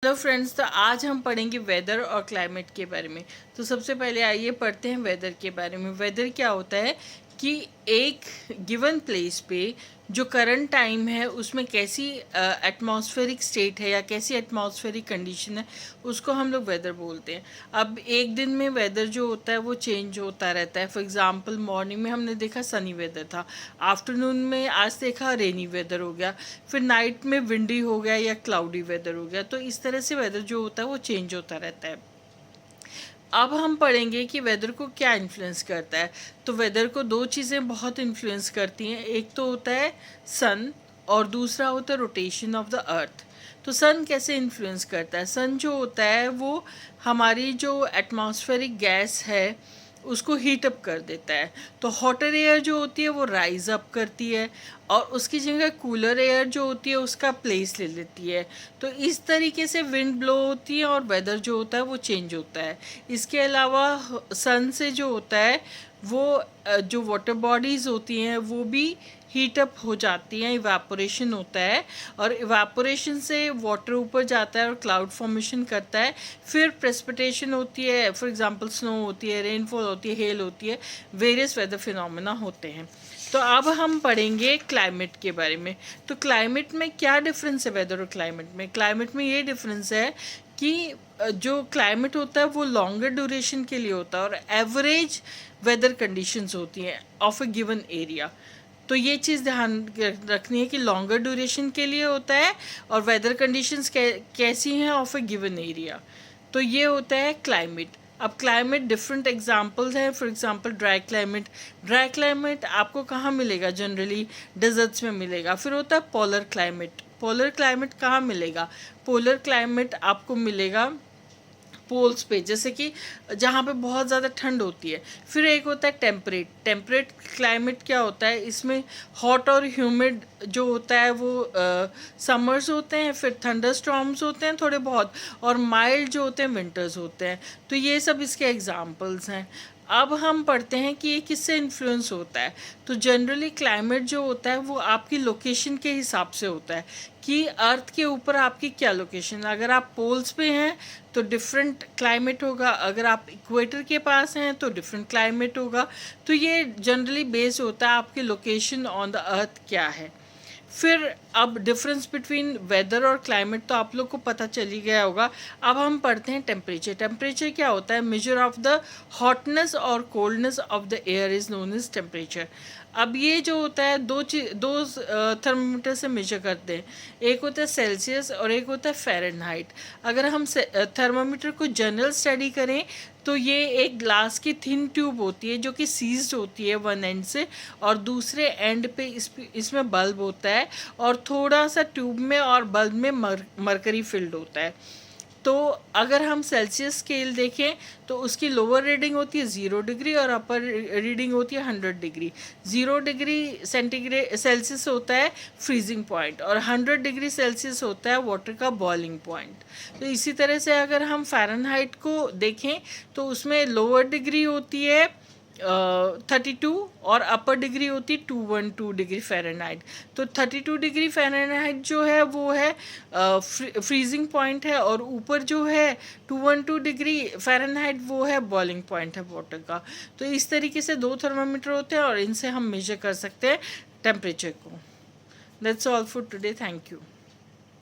Hello friends, तो आज हम पढ़ेंगे वेदर और क्लाइमेट के बारे में। तो सबसे पहले आइए पढ़ते हैं वेदर के बारे में। वेदर क्या होता है कि एक गिवन प्लेस पे जो करंट टाइम है उसमें कैसी एटमॉस्फेरिक स्टेट है या कैसी एटमॉस्फेरिक कंडीशन है, उसको हम लोग वेदर बोलते हैं। अब एक दिन में वेदर जो होता है वो चेंज होता रहता है। फॉर एग्जांपल मॉर्निंग में हमने देखा सनी वेदर था, आफ्टरनून में आज देखा रेनी वेदर हो गया, फिर नाइट में विंडी हो गया या क्लाउडी वेदर हो गया। तो इस तरह से वेदर जो होता है वो चेंज होता रहता है। अब हम पढ़ेंगे कि वेदर को क्या इन्फ्लुएंस करता है। तो वेदर को दो चीज़ें बहुत इन्फ्लुएंस करती हैं, एक तो होता है सन और दूसरा होता है रोटेशन ऑफ द अर्थ। तो सन कैसे इन्फ्लुएंस करता है? सन जो होता है वो हमारी जो एटमॉस्फेरिक गैस है उसको हीट अप कर देता है। तो हॉटर एयर जो होती है वो राइज अप करती है और उसकी जगह कूलर एयर जो होती है उसका प्लेस ले लेती है। तो इस तरीके से विंड ब्लो होती है और वेदर जो होता है वो चेंज होता है। इसके अलावा सन से जो होता है वो जो वाटर बॉडीज़ होती हैं वो भी हीट अप हो जाती हैं, इवापोरेशन होता है और इवापोरेशन से वाटर ऊपर जाता है और क्लाउड फॉर्मेशन करता है। फिर प्रेसिपिटेशन होती है, फॉर एग्जांपल स्नो होती है, रेनफॉल होती है, हेल होती है, वेरियस वेदर फिनोमेना होते हैं। तो अब हम पढ़ेंगे क्लाइमेट के बारे में। तो क्लाइमेट में क्या डिफरेंस है वेदर और क्लाइमेट में? क्लाइमेट में ये डिफरेंस है कि जो क्लाइमेट होता है वो लॉन्गर ड्यूरेशन के लिए होता है और एवरेज वेदर कंडीशंस होती हैं ऑफ अ गिवन एरिया। तो ये चीज़ ध्यान रखनी है कि लॉन्गर ड्यूरेशन के लिए होता है और वेदर कंडीशंस कैसी हैं ऑफ अ गिवन एरिया। तो ये होता है क्लाइमेट। अब क्लाइमेट डिफरेंट एग्जांपल्स हैं। For example dry climate. Dry climate आपको कहाँ मिलेगा? जनरली डेजर्ट्स में मिलेगा। फिर होता है पोलर क्लाइमेट। पोलर क्लाइमेट कहाँ मिलेगा? पोलर क्लाइमेट आपको मिलेगा पोल्स पे, जैसे कि जहाँ पे बहुत ज़्यादा ठंड होती है। फिर एक होता है टेम्परेट। टेम्परेट क्लाइमेट क्या होता है? इसमें हॉट और ह्यूमिड जो होता है वो समर्स होते हैं, फिर थंडर स्टॉर्म्स होते हैं थोड़े बहुत, और माइल्ड जो होते हैं विंटर्स होते हैं। तो ये सब इसके एग्जाम्पल्स हैं। अब हम पढ़ते हैं कि ये किससे इन्फ्लुएंस होता है। तो जनरली क्लाइमेट जो होता है वो आपकी लोकेशन के हिसाब से होता है कि अर्थ के ऊपर आपकी क्या लोकेशन है। अगर आप पोल्स पे हैं तो डिफरेंट क्लाइमेट होगा, अगर आप इक्वेटर के पास हैं तो डिफरेंट क्लाइमेट होगा। तो ये जनरली बेस्ड होता है आपकी लोकेशन ऑन द अर्थ क्या है। फिर अब डिफरेंस बिटवीन वेदर और क्लाइमेट तो आप लोग को पता चल ही गया होगा। अब हम पढ़ते हैं टेम्परेचर। टेम्परेचर क्या होता है? मेजर ऑफ द हॉटनेस और coldness of the air is known as temperature. अब ये जो होता है दो थर्मोमीटर से मेजर करते हैं, एक होता है सेल्सियस और एक होता है फ़ारेनहाइट। अगर हम थर्मोमीटर को जनरल स्टडी करें तो ये एक ग्लास की थिन ट्यूब होती है जो कि सीज्ड होती है वन एंड से, और दूसरे एंड पे इसमें बल्ब होता है और थोड़ा सा ट्यूब में और बल्ब में मरकरी फिल्ड होता है। तो अगर हम सेल्सियस स्केल देखें तो उसकी लोअर रीडिंग होती है 0 डिग्री और अपर रीडिंग होती है 100 डिग्री। 0 डिग्री सेंटीग्रेड सेल्सियस होता है फ्रीजिंग पॉइंट और 100 डिग्री सेल्सियस होता है वाटर का बॉइलिंग पॉइंट। तो इसी तरह से अगर हम फ़ारेनहाइट को देखें तो उसमें लोअर डिग्री होती है 32 और अपर डिग्री होती है 212 डिग्री फ़ारेनहाइट। तो 32 डिग्री फ़ारेनहाइट जो है वो है फ्रीजिंग पॉइंट है और ऊपर जो है 212 डिग्री फ़ारेनहाइट वो है बॉइलिंग पॉइंट है वाटर का। तो इस तरीके से दो थर्मामीटर होते हैं और इनसे हम मेजर कर सकते हैं टेम्परेचर को। That's all for today. Thank you.